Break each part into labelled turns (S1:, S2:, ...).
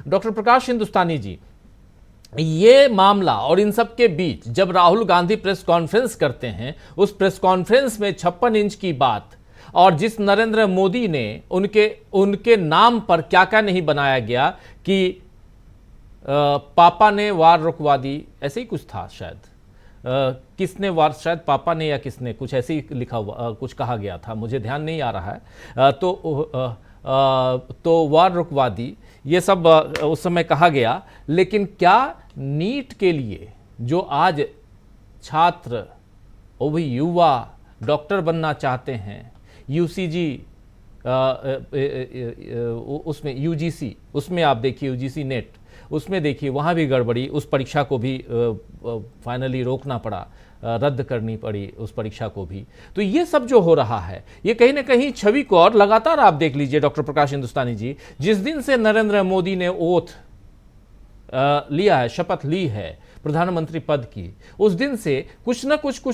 S1: Doctor प्रकाश हिंदुस्तानी जी, ये मामला और इन सब के बीच जब राहुल गांधी प्रेस कॉन्फ्रेंस करते हैं, उस प्रेस कॉन्फ्रेंस में 56 इंच की बात और जिस नरेंद्र मोदी ने उनके नाम पर क्या क्या नहीं बनाया गया कि पापा ने वार रुकवा दी, ऐसे ही कुछ था शायद, किसने वार, शायद पापा ने या किसने कुछ ऐसे ही लिखा हुआ कुछ कहा गया था, मुझे ध्यान नहीं आ रहा है। तो वार रुकवा दी, ये सब उस समय कहा गया। लेकिन क्या नीट के लिए जो आज छात्र वो भी युवा डॉक्टर बनना चाहते हैं, यूसीजी उसमें यूजीसी, उसमें आप देखिए यूजीसी नेट, उसमें देखिए वहाँ भी गड़बड़ी, उस परीक्षा को भी फाइनली रोकना पड़ा, रद्द करनी पड़ी उस परीक्षा को भी। तो ये सब जो हो रहा है ये कहीं ना कहीं छवि को, और लगातार आप देख लीजिए डॉक्टर प्रकाश हिंदुस्तानी जी, जिस दिन से नरेंद्र मोदी ने ओथ लिया है, शपथ ली है प्रधानमंत्री पद की, उस दिन से कुछ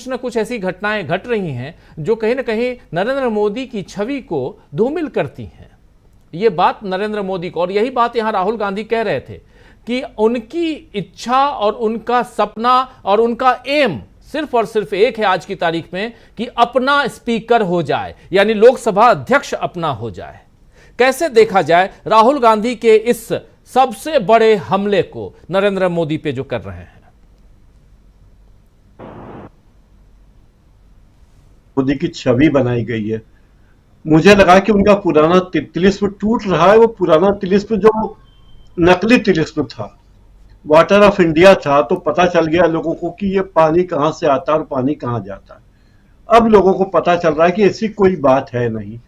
S1: ना कुछ ऐसी घटनाएं घट रही हैं जो कहीं ना कहीं नरेंद्र मोदी की छवि को धूमिल करती हैं। ये बात नरेंद्र मोदी को, और यही बात यहां राहुल गांधी कह रहे थे कि उनकी इच्छा और उनका सपना और उनका एम सिर्फ और सिर्फ एक है आज की तारीख में कि अपना स्पीकर हो जाए, यानी लोकसभा अध्यक्ष अपना हो जाए। कैसे देखा जाए राहुल गांधी के इस सबसे बड़े हमले को नरेंद्र मोदी पे जो कर रहे हैं?
S2: मोदी की छवि बनाई गई है। मुझे लगा कि उनका पुराना तिलिस्म टूट रहा है। वो पुराना तिलिस्म जो नकली तिलिस्म था, वाटर ऑफ इंडिया था, तो पता चल गया लोगों को कि ये पानी कहां से आता है और पानी कहां जाता है। अब लोगों को पता चल रहा है कि ऐसी कोई बात है नहीं।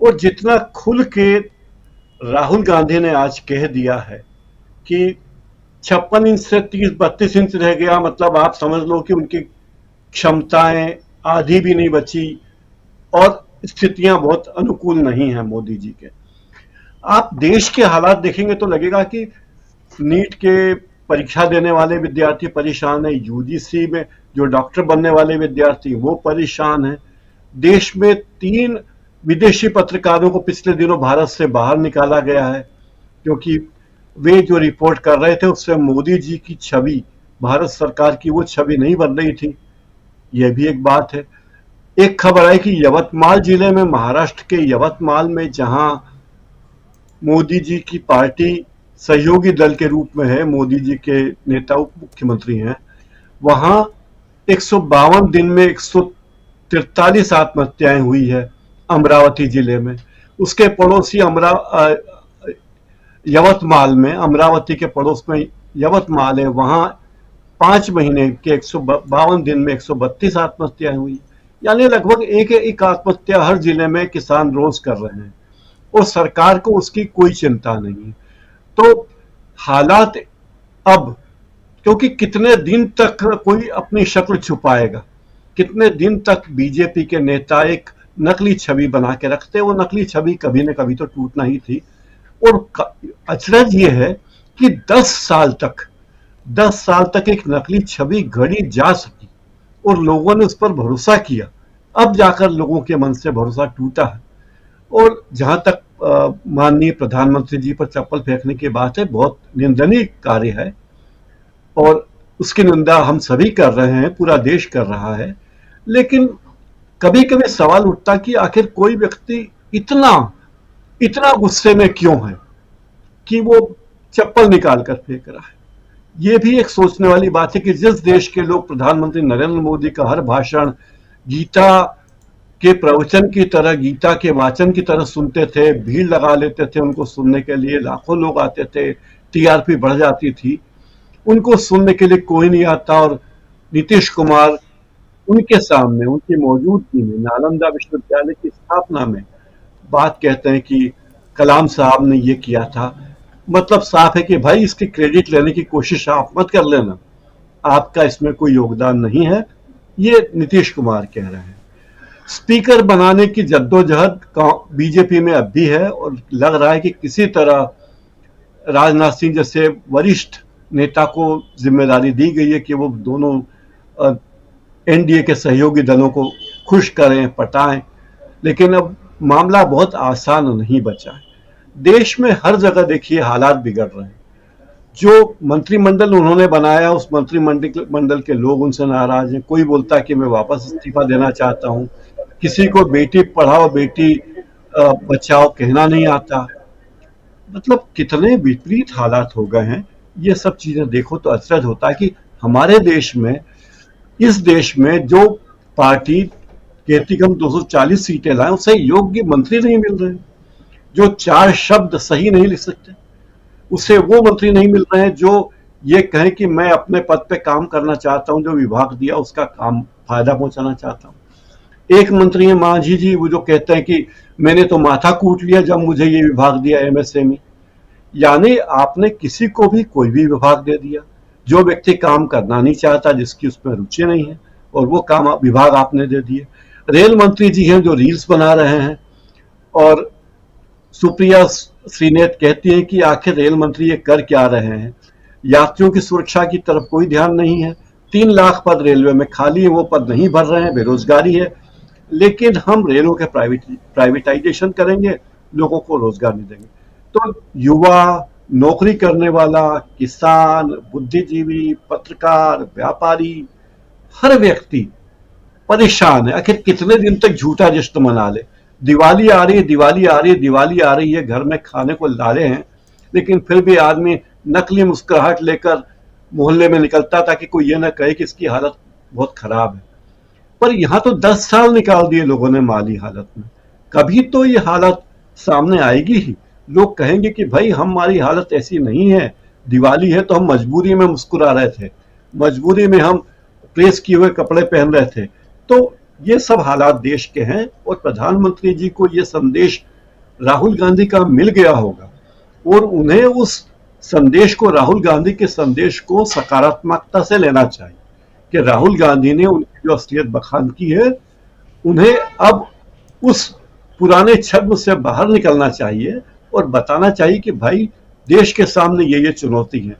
S2: और जितना खुल के राहुल गांधी ने आज कह दिया है कि 56 इंच से 30-32 इंच रह गया, मतलब आप समझ लो कि उनकी क्षमताएं आधी भी नहीं बची और स्थितियां बहुत अनुकूल नहीं है मोदी जी के। आप देश के हालात देखेंगे तो लगेगा कि नीट के परीक्षा देने वाले विद्यार्थी परेशान है, यूजीसी में जो डॉक्टर बनने वाले विद्यार्थी वो परेशान है। देश में 3 विदेशी पत्रकारों को पिछले दिनों भारत से बाहर निकाला गया है क्योंकि वे जो रिपोर्ट कर रहे थे उससे मोदी जी की छवि, भारत सरकार की वो छवि नहीं बन रही थी। यह भी एक बात है। एक खबर आई कि यवतमाल जिले में, महाराष्ट्र के यवतमाल में, जहां मोदी जी की पार्टी सहयोगी दल के रूप में है, मोदी जी के नेता उप मुख्यमंत्री हैं, वहां 152 दिन में 143 आत्महत्याएं हुई है अमरावती जिले में। उसके पड़ोसी यवतमाल में, अमरावती के पड़ोस में यवतमाल है, वहां 5 महीने के 152 दिन में 132 आत्महत्याएं हुई। यानी लगभग एक आत्महत्या हर जिले में किसान रोज कर रहे हैं और सरकार को उसकी कोई चिंता नहीं। तो हालात अब, क्योंकि कितने दिन तक कोई अपनी शक्ल छुपाएगा, कितने दिन तक बीजेपी के नेता एक नकली छवि बना के रखते, वो नकली छवि कभी न कभी तो टूटना ही थी। और अचरज ये है कि 10 साल तक एक नकली छवि गढ़ी जा सकी और लोगों ने उस पर भरोसा किया। अब जाकर लोगों के मन से भरोसा टूटा है। और जहां तक माननीय प्रधानमंत्री जी पर चप्पल फेंकने की बात है, बहुत निंदनीय कार्य है और उसकी निंदा हम सभी कर रहे हैं, पूरा देश कर रहा है। लेकिन कभी कभी सवाल उठता कि आखिर कोई व्यक्ति इतना गुस्से में क्यों है कि वो चप्पल निकाल कर फेंक रहा है। ये भी एक सोचने वाली बात है कि जिस देश के लोग प्रधानमंत्री नरेंद्र मोदी का हर भाषण गीता के प्रवचन की तरह, गीता के वाचन की तरह सुनते थे, भीड़ लगा लेते थे उनको सुनने के लिए, लाखों लोग आते थे, टीआरपी बढ़ जाती थी, उनको सुनने के लिए कोई नहीं आता। और नीतीश कुमार उनके सामने, उनकी मौजूदगी में, नालंदा विश्वविद्यालय की स्थापना में बात कहते हैं कि कलाम साहब ने ये किया था। मतलब साफ है कि भाई इसकी क्रेडिट लेने की कोशिश आप मत कर लेना, आपका इसमें कोई योगदान नहीं है, ये नीतीश कुमार कह रहे हैं। स्पीकर बनाने की जद्दोजहद बीजेपी में अब भी है और लग रहा है कि किसी तरह राजनाथ सिंह जैसे वरिष्ठ नेता को जिम्मेदारी दी गई है कि वो दोनों एनडीए के सहयोगी दलों को खुश करें, पटाएं। लेकिन अब मामला बहुत आसान नहीं बचा है। देश में हर जगह देखिए हालात बिगड़ रहे हैं। जो मंत्रिमंडल उन्होंने बनाया उस मंत्रिमंडल के लोग उनसे नाराज हैं। कोई बोलता है कि मैं वापस इस्तीफा देना चाहता हूं, किसी को बेटी पढ़ाओ बेटी बचाओ कहना नहीं आता। मतलब कितने विपरीत हालात हो गए हैं। ये सब चीजें देखो तो अचरज होता है कि हमारे देश में, इस देश में जो पार्टी कहती कि हम 240 सीटें लाएं, उसे योग्य मंत्री नहीं मिल रहे, जो 4 शब्द सही नहीं लिख सकते, उसे वो मंत्री नहीं मिल रहे हैं जो ये कहें कि मैं अपने पद पे काम करना चाहता हूं, जो विभाग दिया उसका काम फायदा पहुंचाना चाहता हूं। एक मंत्री है मांझी जी, वो जो कहते हैं कि मैंने तो माथा कूट लिया जब मुझे ये विभाग दिया एमएसएमई। यानी आपने किसी को भी कोई भी विभाग दे दिया। जो व्यक्ति काम करना नहीं चाहता, जिसकी उसमें रुचि नहीं है, और वो काम विभाग आपने दे दिए। रेल मंत्री जी हैं जो रील्स बना रहे हैं, और सुप्रिया श्रीनेत कहती हैं कि आखिर रेल मंत्री ये कर क्या रहे हैं, यात्रियों की सुरक्षा की तरफ कोई ध्यान नहीं है। 3 लाख पद रेलवे में खाली है, वो पद नहीं भर रहे हैं, बेरोजगारी है। लेकिन हम रेलों के प्राइवेटाइजेशन करेंगे, लोगों को रोजगार नहीं देंगे। तो युवा, नौकरी करने वाला, किसान, बुद्धिजीवी, पत्रकार, व्यापारी, हर व्यक्ति परेशान है। आखिर कितने दिन तक झूठा जश्न मना ले। दिवाली आ रही है, दिवाली आ रही है, दिवाली आ रही है, घर में खाने को ला रहे हैं, लेकिन फिर भी आदमी नकली मुस्कुराहट लेकर मोहल्ले में निकलता ताकि कोई ये ना कहे कि इसकी हालत बहुत खराब है। पर यहां तो 10 साल निकाल दिए लोगों ने माली हालत में। कभी तो ये हालत सामने आएगी ही। लोग कहेंगे कि भाई हमारी हालत ऐसी नहीं है, दिवाली है तो हम मजबूरी में मुस्कुरा रहे थे, मजबूरी में हम प्रेस किए हुए कपड़े पहन रहे थे। तो ये सब हालात देश के हैं, और प्रधानमंत्री जी को ये संदेश राहुल गांधी का मिल गया होगा, और उन्हें उस संदेश को, राहुल गांधी के संदेश को सकारात्मकता से लेना चाहिए कि राहुल गांधी ने उनकी जो असलियत बखान की है, उन्हें अब उस पुराने छद्म से बाहर निकलना चाहिए और बताना चाहिए कि भाई देश के सामने ये चुनौती है,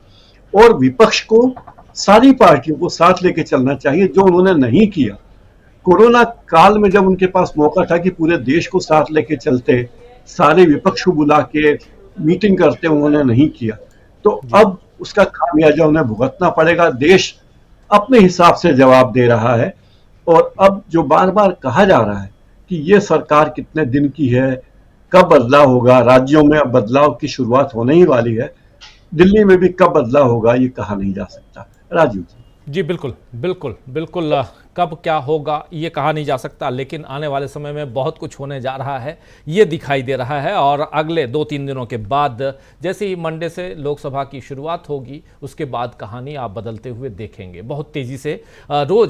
S2: और विपक्ष को, सारी पार्टियों को साथ लेके चलना चाहिए, जो उन्होंने नहीं किया। कोरोना काल में जब उनके पास मौका था कि पूरे देश को साथ लेके चलते, सारे विपक्ष को बुला के मीटिंग करते, उन्होंने नहीं किया। तो अब उसका खामियाजा उन्हें भुगतना पड़ेगा। देश अपने हिसाब से जवाब दे रहा है, और अब जो बार बार कहा जा रहा है कि ये सरकार कितने दिन की है, कब बदलाव होगा, राज्यों में अब बदलाव की शुरुआत होने ही वाली है, दिल्ली में भी कब बदलाव होगा ये कहा नहीं जा सकता। राजीव जी।
S1: जी बिल्कुल बिल्कुल बिल्कुल। कब क्या होगा ये कहा नहीं जा सकता, लेकिन आने वाले समय में बहुत कुछ होने जा रहा है, ये दिखाई दे रहा है। और अगले 2-3 दिनों के बाद, जैसे ही मंडे से लोकसभा की शुरुआत होगी, उसके बाद कहानी आप बदलते हुए देखेंगे बहुत तेज़ी से। रोज